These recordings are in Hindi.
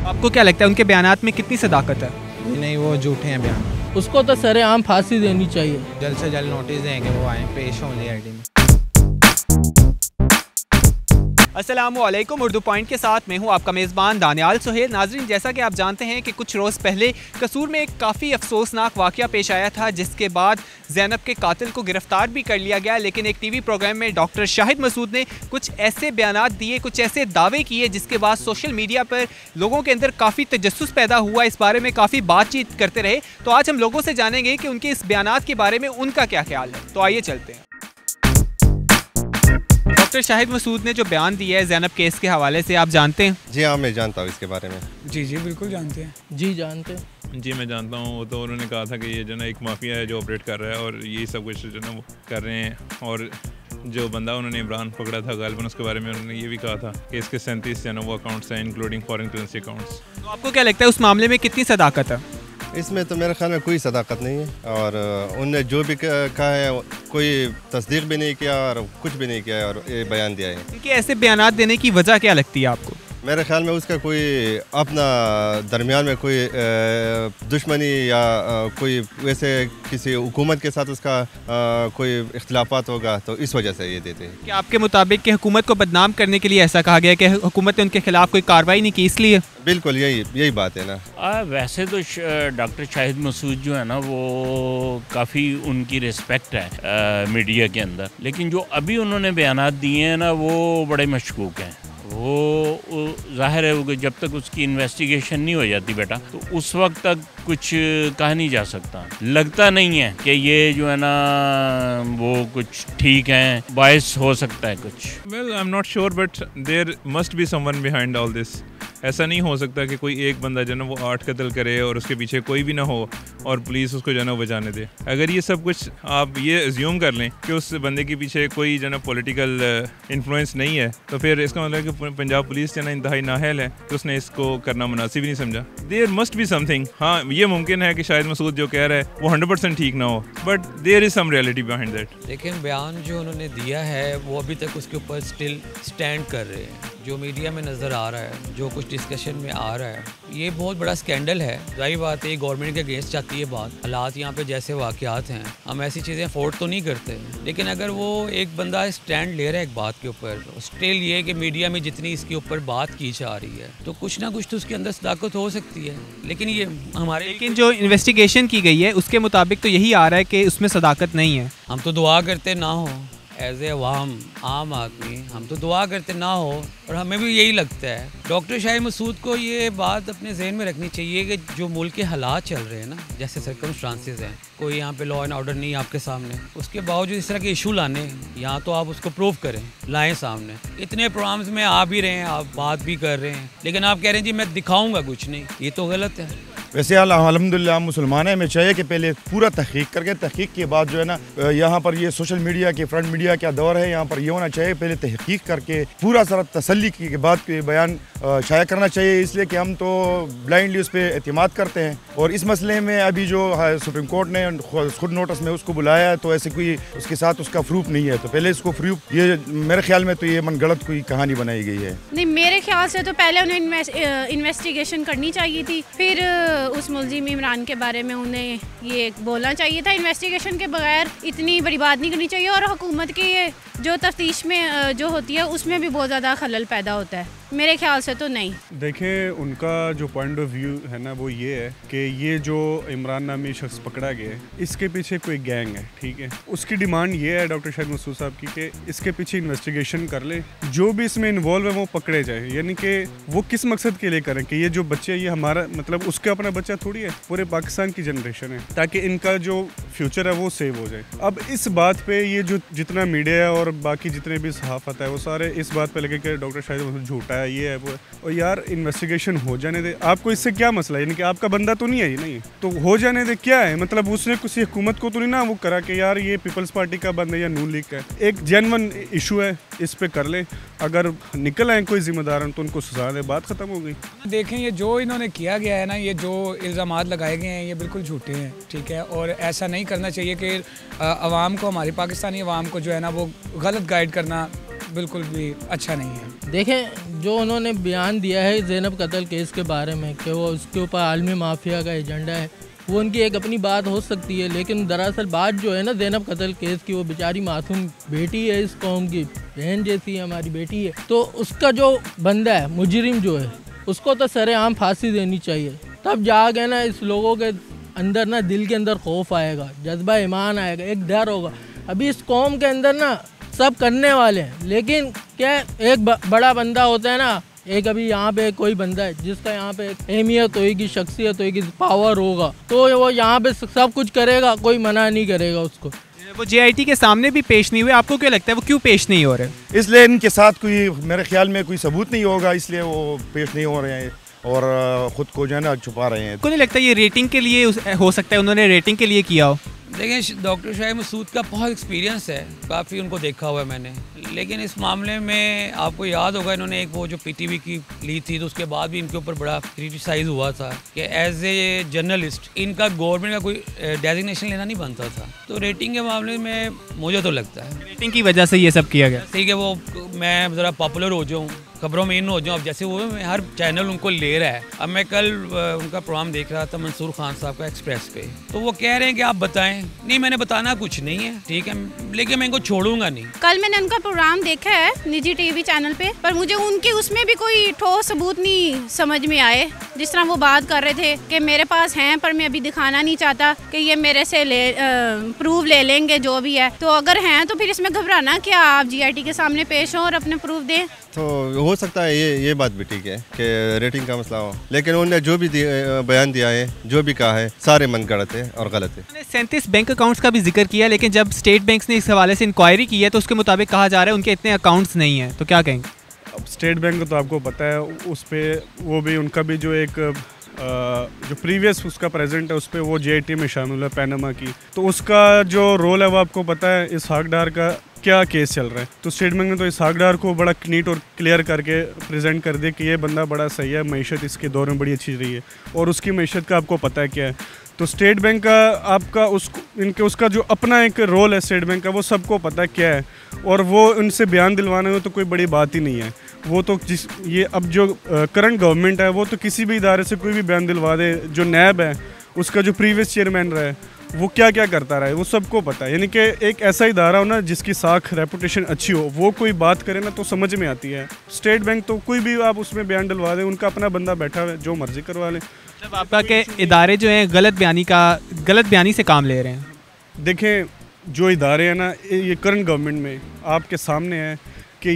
आपको क्या लगता है उनके बयानात में कितनी सदाकत है? नहीं, वो झूठे हैं बयान। उसको तो सरेआम फांसी देनी चाहिए। जल्द से जल्द नोटिस देंगे, वो आए पेश हों JID में। अस्सलामुअलैकुम, उर्दू पॉइंट के साथ मैं हूं आपका मेज़बान दानियाल सुहेल। नाजरीन, जैसा कि आप जानते हैं कि कुछ रोज़ पहले कसूर में एक काफ़ी अफसोसनाक वाक़या पेश आया था, जिसके बाद ज़ैनब के कातिल को गिरफ़्तार भी कर लिया गया। लेकिन एक TV प्रोग्राम में डॉक्टर शाहिद मसूद ने कुछ ऐसे बयानात दिए, कुछ ऐसे दावे किए, जिसके बाद सोशल मीडिया पर लोगों के अंदर काफ़ी तजस्सुस पैदा हुआ। इस बारे में काफ़ी बातचीत करते रहे। तो आज हम लोगों से जानेंगे कि उनके इस बयानात के बारे में उनका क्या ख्याल है। तो आइए चलते हैं। डॉक्टर शाहिद मसूद ने जो बयान दिया है ज़ैनब केस के हवाले से, आप जानते हैं? जी हाँ, मैं जानता हूँ इसके बारे में। जी बिल्कुल जानते हैं। जी जानते हैं। जी मैं जानता हूँ। वो तो उन्होंने कहा था कि ये जो ना एक माफिया है जो ऑपरेट कर रहा है और ये सब कुछ जो ना वो कर रहे हैं। और जो बंदा उन्होंने इमरान पकड़ा था गालिबन, उसके बारे में उन्होंने ये भी कहा था कि इसके 37 जो ना वो अकाउंट्स हैं, इंक्लूडिंग फॉरेन करेंसी अकाउंट्स। तो आपको क्या लगता है उस मामले में कितनी सदाकत है? इसमें तो मेरे ख्याल में कोई सदाकत नहीं है, और उनने जो भी कहा है कोई तस्दीक भी नहीं किया और कुछ भी नहीं किया है, और ये बयान दिया है। इनके ऐसे बयानात देने की वजह क्या लगती है आपको? मेरे ख्याल में उसका कोई अपना दरमियान में कोई दुश्मनी या कोई वैसे किसी हुकूमत के साथ उसका कोई इख्तिलाफात होगा, तो इस वजह से ये देते हैं। क्या आपके मुताबिक कि हुकूमत को बदनाम करने के लिए ऐसा कहा गया कि हुकूमत ने उनके खिलाफ कोई कार्रवाई नहीं की, इसलिए? बिल्कुल यही बात है ना। वैसे तो डॉक्टर शाहिद मसूद जो है ना वो काफ़ी उनकी रिस्पेक्ट है मीडिया के अंदर, लेकिन जो अभी उन्होंने बयानात दिए हैं ना वो बड़े मशकूक हैं। वो जाहिर है वो जब तक उसकी इन्वेस्टिगेशन नहीं हो जाती बेटा, तो उस वक्त तक कुछ कहा नहीं जा सकता। लगता नहीं है कि ये जो है ना वो कुछ ठीक है, बायस हो सकता है कुछ। Well I am not sure but there must be someone behind all this. ऐसा नहीं हो सकता कि कोई एक बंदा जो ना वो 8 कत्ल करे और उसके पीछे कोई भी ना हो और पुलिस उसको जो ना बचाने दे। अगर ये सब कुछ आप ये एज्यूम कर लें कि उस बंदे के पीछे कोई जो ना पॉलिटिकल इन्फ्लुएंस नहीं है, तो फिर इसका मतलब है कि पंजाब पुलिस जो ना इंतहाई नाअहल है कि उसने इसको करना मुनासिब ही नहीं समझा। There must be something. हाँ, ये मुमकिन है कि शायद मसूद जो कह रहा है वो 100% ठीक ना हो, but there is some reality behind that. लेकिन बयान जो उन्होंने दिया है वो अभी तक उसके ऊपर स्टिल स्टैंड कर रहे हैं। जो मीडिया में नज़र आ रहा है, जो कुछ डिस्कशन में आ रहा है, ये बहुत बड़ा स्कैंडल है। जाहिर बात है गवर्नमेंट के अगेंस्ट जाती है बात। हालात यहाँ पे जैसे वाक़यात हैं, हम ऐसी चीज़ें अफोर्ड तो नहीं करते, लेकिन अगर वो एक बंदा स्टैंड ले रहा है एक बात के ऊपर, स्टिल ये कि मीडिया में जितनी इसके ऊपर बात की जा रही है, तो कुछ ना कुछ तो उसके अंदर सदाकत हो सकती है। लेकिन ये हमारे लेकिन जो इन्वेस्टिगेशन की गई है उसके मुताबिक तो यही आ रहा है कि उसमें सदाकत नहीं है। हम तो दुआ करते ना हो, एज ए आम आदमी हम तो दुआ करते ना हो, और हमें भी यही लगता है। डॉक्टर शाहिद मसूद को ये बात अपने जहन में रखनी चाहिए कि जो मुल्क के हालात चल रहे हैं ना, जैसे सर्कमस्टांसेस हैं, कोई यहाँ पे लॉ एंड ऑर्डर नहीं है आपके सामने, उसके बावजूद इस तरह के इशू लाने, यहाँ तो आप उसको प्रूव करें, लाएं सामने। इतने प्रोग्राम्स में आ भी रहे हैं, आप बात भी कर रहे हैं, लेकिन आप कह रहे हैं जी मैं दिखाऊंगा कुछ नहीं, ये तो गलत है। वैसे अल्हम्दुलिल्लाह हम मुसलमान हैं, हमें चाहिए कि पहले पूरा तहकीक करके, तहकीक के बाद जो है ना यहाँ पर ये सोशल मीडिया के फ्रंट मीडिया क्या दौर है, यहाँ पर ये होना चाहिए पहले तहकीक करके पूरा सारा तसल्ली के बाद बयान शाया करना चाहिए। इसलिए कि हम तो ब्लाइंडली उस पर एतमाद करते हैं, और इस मसले में अभी जो सुप्रीम कोर्ट ने खुद नोटिस में उसको बुलाया है, तो ऐसे कोई उसके साथ उसका प्रूफ नहीं है, तो पहले इसको प्रूफ, ये मेरे ख्याल में तो ये मन गलत कोई कहानी बनाई गई है। नहीं, मेरे ख्याल से तो पहले उन्हें इन्वेस्टिगेशन करनी चाहिए थी, फिर उस मुलजिम इमरान के बारे में उन्हें ये बोलना चाहिए था। इन्वेस्टिगेशन के बगैर इतनी बड़ी बात नहीं करनी चाहिए, और हुकूमत की ये जो तफ्तीश में जो होती है उसमें भी बहुत ज़्यादा खलल पैदा होता है। मेरे ख्याल से तो नहीं। देखें, उनका जो पॉइंट ऑफ व्यू है ना वो ये है कि ये जो इमरान नामी शख्स पकड़ा गया है, इसके पीछे कोई गैंग है, ठीक है। उसकी डिमांड ये है डॉक्टर शाहिद मसूद साहब की कि इसके पीछे इन्वेस्टिगेशन कर ले, जो भी इसमें इन्वॉल्व है वो पकड़े जाए। यानी कि वो किस मकसद के लिए करें कि ये जो बच्चे, ये हमारा मतलब उसका अपना बच्चा थोड़ी है, पूरे पाकिस्तान की जनरेशन है, ताकि इनका जो फ्यूचर है वो सेव हो जाए। अब इस बात पे ये जो जितना मीडिया और बाकी जितने भी सहाफ़त है वो सारे इस बात पे लगे कि डॉक्टर शाहिद मसूद झूठा है, ये है वो है। और यार इन्वेस्टिगेशन हो जाने दे, आपको इससे क्या मसला है? यानी कि आपका बंदा तो नहीं है, ये नहीं तो हो जाने दे, क्या है मतलब उसने किसी हुकूमत को तो नहीं ना वो करा कि यार ये पीपल्स पार्टी का बंदा या नून लीग का है। एक जेन्युइन इशू है, इस पे कर ले, अगर निकल आए कोई जिम्मेदार तो उनको सजा दे, बात खत्म हो गई। देखें, ये जो इन्होंने किया गया है ना, ये जो इल्ज़ामात लगाए गए हैं ये बिल्कुल झूठे हैं, ठीक है। और ऐसा नहीं करना चाहिए कि अवाम को, हमारी पाकिस्तानी अवाम को जो है ना वो गलत गाइड करना बिल्कुल भी अच्छा नहीं है। देखें, जो उन्होंने बयान दिया है ज़ैनब कत्ल केस के बारे में कि वो उसके ऊपर आलमी माफिया का एजेंडा है, वो उनकी एक अपनी बात हो सकती है, लेकिन दरअसल बात जो है ना ज़ैनब कत्ल केस की, वो बेचारी मासूम बेटी है, इस कौम की बहन जैसी हमारी बेटी है, तो उसका जो बंदा है, मुजरिम जो है, उसको तो सरेआम फांसी देनी चाहिए। तब जाके ना इस लोगों के अंदर ना दिल के अंदर खौफ आएगा, जज्बा ईमान आएगा, एक डर होगा। अभी इस कौम के अंदर ना सब करने वाले हैं, लेकिन क्या एक बड़ा बंदा होता है ना, एक अभी यहाँ पे कोई बंदा है जिसका यहाँ पे अहमियत होगी, शख्सियत होगी, पावर होगा, तो वो यहाँ पे सब कुछ करेगा, कोई मना नहीं करेगा उसको। वो JIT के सामने भी पेश नहीं हुए, आपको क्या लगता है वो क्यों पेश नहीं हो रहे? इसलिए इनके साथ कोई, मेरे ख्याल में कोई सबूत नहीं होगा, इसलिए वो पेश नहीं हो रहे हैं और ख़ुद को जो है ना छुपा रहे हैं। आपको नहीं लगता ये रेटिंग के लिए हो सकता है, उन्होंने रेटिंग के लिए किया हो? देखिए, डॉक्टर शाहिद मसूद का बहुत एक्सपीरियंस है, काफ़ी उनको देखा हुआ है मैंने, लेकिन इस मामले में आपको याद होगा इन्होंने एक वो जो PTV की ली थी, तो उसके बाद भी इनके ऊपर बड़ा क्रिटिसाइज़ हुआ था कि एज ए जर्नलिस्ट इनका गवर्नमेंट का कोई डेजिग्नेशन लेना नहीं बनता था। तो रेटिंग के मामले में मुझे तो लगता है रेटिंग की वजह से ये सब किया गया। ठीक है, वो मैं ज़रा पॉपुलर हो जाऊँ, खबरों में इन हो जाऊँ, अब जैसे वो हर चैनल उनको ले रहा है। अब मैं कल उनका प्रोग्राम देख रहा था मंसूर खान साहब का एक्सप्रेस पे, तो वो कह रहे हैं कि आप बताएं। नहीं, मैंने बताना कुछ नहीं है, ठीक है, लेकिन मैं इनको छोड़ूंगा नहीं। कल मैंने उनका प्रोग्राम देखा है निजी TV चैनल पे, पर मुझे उनके उसमें भी कोई ठोस सबूत नहीं समझ में आए। जिस तरह वो बात कर रहे थे कि मेरे पास हैं पर मैं अभी दिखाना नहीं चाहता कि ये मेरे से प्रूफ ले लेंगे जो भी है, तो अगर हैं तो फिर इसमें घबराना क्या, आप GIT के सामने पेश हो और अपने प्रूफ दें। तो हो सकता है ये बात भी ठीक है कि रेटिंग का मसला हो, लेकिन उन्होंने जो भी बयान दिया है, जो भी कहा है, सारे मनगढ़ंत है और गलत है। 37 बैंक अकाउंट्स का भी जिक्र किया, लेकिन जब स्टेट बैंक ने इस हवाले से इंक्वायरी की है तो उसके मुताबिक कहा जा रहा है उनके इतने अकाउंट्स नहीं हैं, तो क्या कहेंगे? अब स्टेट बैंक तो आपको पता है, उस पर वो भी उनका भी जो एक जो प्रीवियस उसका प्रेजेंट है उस पर वो JIT में शामिल है, पैनामा की, तो उसका जो रोल है वो आपको पता है। इसहाक डार का क्या केस चल रहा है, तो स्टेट बैंक ने तो इसहाक डार को बड़ा नीट और क्लियर करके प्रेजेंट कर दिया कि ये बंदा बड़ा सही है, मईशत इसके दौर में बड़ी अच्छी रही है और उसकी मईशत का आपको पता है क्या है। तो स्टेट बैंक का आपका उसका जो अपना एक रोल है स्टेट बैंक का, वो सबको पता है क्या है, और वो उनसे बयान दिलवाने में तो कोई बड़ी बात ही नहीं है। वो तो ये अब जो करंट गवर्नमेंट है वो तो किसी भी इदारे से कोई भी बयान दिलवा दे। जो नैब है उसका जो प्रीवियस चेयरमैन रहा है वो क्या क्या करता रहा है वो सबको पता है। यानी कि एक ऐसा इदारा हो ना जिसकी साख रेपुटेशन अच्छी हो, वो कोई बात करे ना तो समझ में आती है। स्टेट बैंक तो कोई भी आप उसमें बयान डलवा दें, उनका अपना बंदा बैठा हुआ है, जो मर्जी करवा लें। जब आपका के इदारे जो हैं गलत बयानी से काम ले रहे हैं। देखें, जो इदारे हैं ना ये करंट गवर्नमेंट में आपके सामने है कि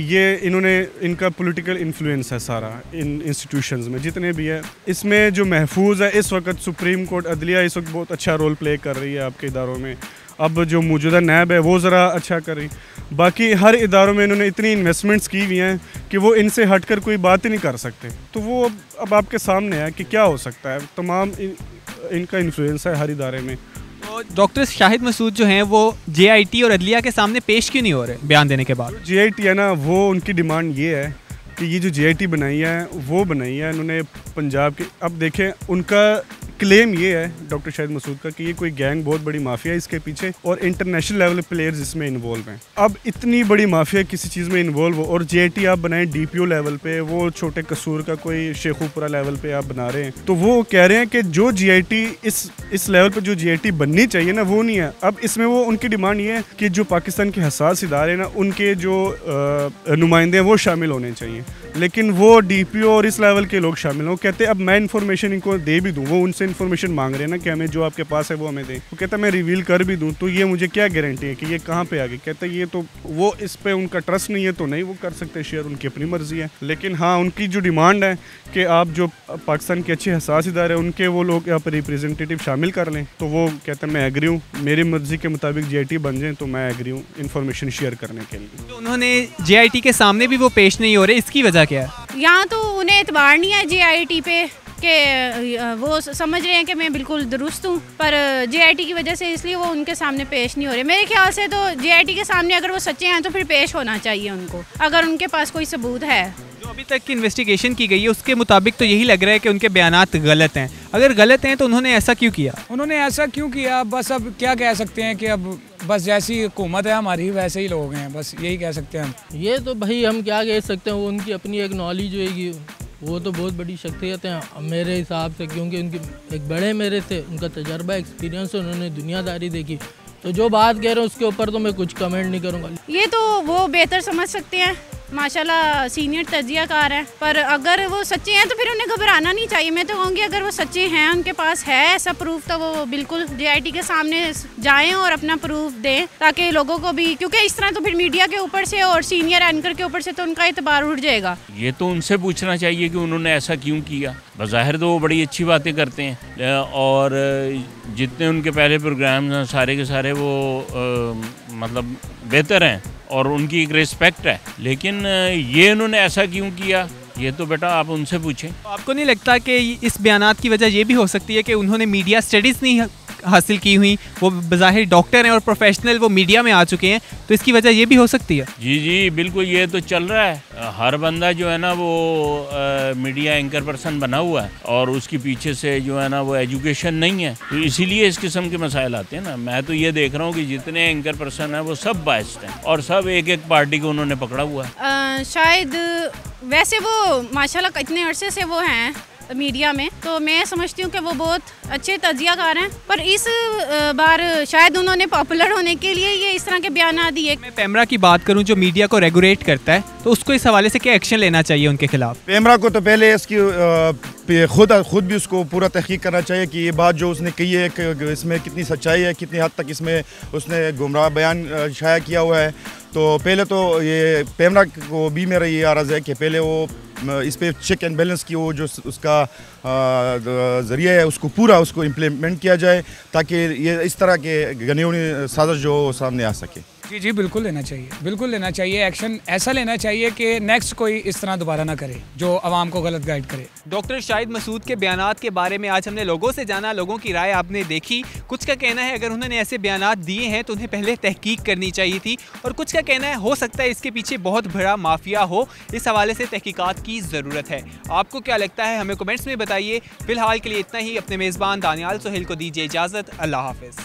इनका पॉलिटिकल इन्फ्लुएंस है सारा इन इंस्टीट्यूशंस में जितने भी है। इसमें जो महफूज है इस वक्त सुप्रीम कोर्ट, अदलिया इस वक्त बहुत अच्छा रोल प्ले कर रही है आपके इदारों में। अब जो मौजूदा नैब है वो ज़रा अच्छा कर रही, बाकी हर इदारों में इन्होंने इतनी इन्वेस्टमेंट्स की हुई हैं कि वो इनसे हटकर कोई बात ही नहीं कर सकते। तो वो अब आपके सामने है कि क्या हो सकता है, तमाम इनका इन्फ्लुएंस है हर इदारे में। तो डॉक्टर शाहिद मसूद जो हैं वो JIT और अदलिया के सामने पेश क्यों नहीं हो रहे बयान देने के बाद? JIT है ना, वो उनकी डिमांड ये है कि ये जो JIT बनाई है वो बनाई है इन्होंने पंजाब के। अब देखें, उनका क्लेम ये है डॉक्टर शाहिद मसूद का कि ये कोई गैंग बहुत बड़ी माफिया है इसके पीछे और इंटरनेशनल लेवल प्लेयर्स इसमें इन्वॉल्व हैं। अब इतनी बड़ी माफिया किसी चीज़ में इन्वॉल्व हो और JIT आप बनाएं DPO लेवल पे, वो छोटे कसूर का कोई शेखुपुरा लेवल पे आप बना रहे हैं, तो वो कह रहे हैं कि जो JIT इस लेवल पे जो JIT बननी चाहिए ना वो नहीं है। अब इसमें वो उनकी डिमांड ये है कि जो पाकिस्तान के हसास इदारे ना उनके जो नुमाइंदे हैं वो शामिल होने चाहिए, लेकिन वो DPO और इस लेवल के लोग शामिल हो। कहते अब मैं इन्फॉर्मेशन इनको दे भी दूँ, वो उनसे इन्फॉर्मेशन मांग रहे हैं ना कि हमें जो आपके पास है वो हमें दें, वो कहता मैं रिवील कर भी दूं तो ये मुझे क्या गारंटी है कि ये कहाँ पे आ गई। कहता ये तो वो इस पे उनका ट्रस्ट नहीं है तो नहीं वो कर सकते शेयर, उनकी अपनी मर्जी है। लेकिन हाँ, उनकी जो डिमांड है कि आप जो पाकिस्तान के अच्छे हसास इदारे हैं उनके वो लोग यहाँ पर रिप्रेजेंटेटिव शामिल कर लें, तो वो कहते हैं मैं एग्री हूँ, मेरी मर्जी के मुताबिक JIT बन जाए तो मैं एग्री हूँ इन्फॉर्मेशन शेयर करने के लिए। तो उन्होंने JIT के सामने भी वो पेश नहीं हो रहे, इसकी वजह क्या है? यहाँ तो उन्हें एतबार नहीं है JIT पे, कि वो समझ रहे हैं कि मैं बिल्कुल दुरुस्त हूँ, पर JIT की वजह से इसलिए वो उनके सामने पेश नहीं हो रहे। मेरे ख्याल से तो JIT के सामने अगर वो सच्चे हैं तो फिर पेश होना चाहिए उनको, अगर उनके पास कोई सबूत है। जो अभी तक की इन्वेस्टिगेशन की गई है उसके मुताबिक तो यही लग रहा है कि उनके बयानात गलत हैं। अगर गलत हैं तो उन्होंने ऐसा क्यों किया? उन्होंने ऐसा क्यों किया, बस अब क्या कह सकते हैं कि अब बस जैसी हुकूमत है हमारी वैसे ही लोग हैं, बस यही कह सकते हैं हम। ये तो भाई हम क्या कह सकते हैं, वो उनकी अपनी एक नॉलेज होगी, वो तो बहुत बड़ी शख्सियत है मेरे हिसाब से, क्योंकि उनकी एक बड़े मेरे से उनका तजर्बा एक्सपीरियंस है, उन्होंने दुनियादारी देखी। तो जो बात कह रहे हैं उसके ऊपर तो मैं कुछ कमेंट नहीं करूँगा। ये तो वो बेहतर समझ सकते हैं, माशाल्लाह सीनियर तजियाकार हैं, पर अगर वो सच्चे हैं तो फिर उन्हें घबराना नहीं चाहिए। मैं तो कहूँगी अगर वो सच्चे हैं, उनके पास है ऐसा प्रूफ, तो वो बिल्कुल JIT के सामने जाएं और अपना प्रूफ दें, ताकि लोगों को भी, क्योंकि इस तरह तो फिर मीडिया के ऊपर से और सीनियर एंकर के ऊपर से तो उनका एतबार उठ जाएगा। ये तो उनसे पूछना चाहिए कि उन्होंने ऐसा क्यों किया। बज़ाहिर तो वो बड़ी अच्छी बातें करते हैं और जितने उनके पहले प्रोग्राम हैं सारे के सारे वो मतलब बेहतर हैं और उनकी एक रिस्पेक्ट है, लेकिन ये उन्होंने ऐसा क्यों किया, ये तो बेटा आप उनसे पूछें। आपको नहीं लगता कि इस बयानात की वजह ये भी हो सकती है कि उन्होंने मीडिया स्टडीज़ नहीं हासिल की हुई, वो बज़ाहिर डॉक्टर हैं और प्रोफेशनल, वो मीडिया में आ चुके हैं, तो इसकी वजह ये भी हो सकती है? जी जी बिल्कुल, ये तो चल रहा है। हर बंदा जो है ना वो मीडिया एंकर पर्सन बना हुआ है और उसके पीछे से जो है ना वो एजुकेशन नहीं है, तो इसीलिए इस किस्म के मसाइल आते हैं ना। मैं तो ये देख रहा हूँ कि जितने एंकर पर्सन हैं वो सब बाइस्ड हैं और सब एक एक पार्टी को उन्होंने पकड़ा हुआ है। शायद वैसे वो माशाल्लाह इतने अरसे से वो हैं मीडिया में, तो मैं समझती हूँ कि वो बहुत अच्छे तजियाकार हैं, पर इस बार शायद उन्होंने पॉपुलर होने के लिए ये इस तरह के बयान दिए। मैं पैमरा की बात करूँ जो मीडिया को रेगुलेट करता है, तो उसको इस हवाले से क्या एक्शन लेना चाहिए उनके खिलाफ? पैमरा को तो पहले इसकी खुद भी उसको पूरा तहकीक करना चाहिए कि ये बात जो उसने कही है कि इसमें कितनी सच्चाई है, कितनी हद तक इसमें उसने गुमराह बयान शाया किया हुआ है। तो पहले तो ये पैमरा को भी मेरा ये अर्ज़ है कि पहले वो इस पे चेक एंड बैलेंस की वो जो उसका ज़रिया है उसको पूरा उसको इम्प्लीमेंट किया जाए, ताकि ये इस तरह के गनीउनी साजिश जो सामने आ सके। जी जी बिल्कुल लेना चाहिए, बिल्कुल लेना चाहिए। एक्शन ऐसा लेना चाहिए कि नेक्स्ट कोई इस तरह दोबारा ना करे जो आवाम को गलत गाइड करे। डॉक्टर शाहिद मसूद के बयानात के बारे में आज हमने लोगों से जाना, लोगों की राय आपने देखी। कुछ का कहना है अगर उन्होंने ऐसे बयानात दिए हैं तो उन्हें पहले तहकीक करनी चाहिए थी, और कुछ का कहना है हो सकता है इसके पीछे बहुत बड़ा माफिया हो, इस हवाले से तहकीकात की ज़रूरत है। आपको क्या लगता है हमें कमेंट्स में बताइए। फिलहाल के लिए इतना ही। अपने मेज़बान दानियाल सोहेल को दीजिए इजाज़त। अल्लाह हाफ़िज़।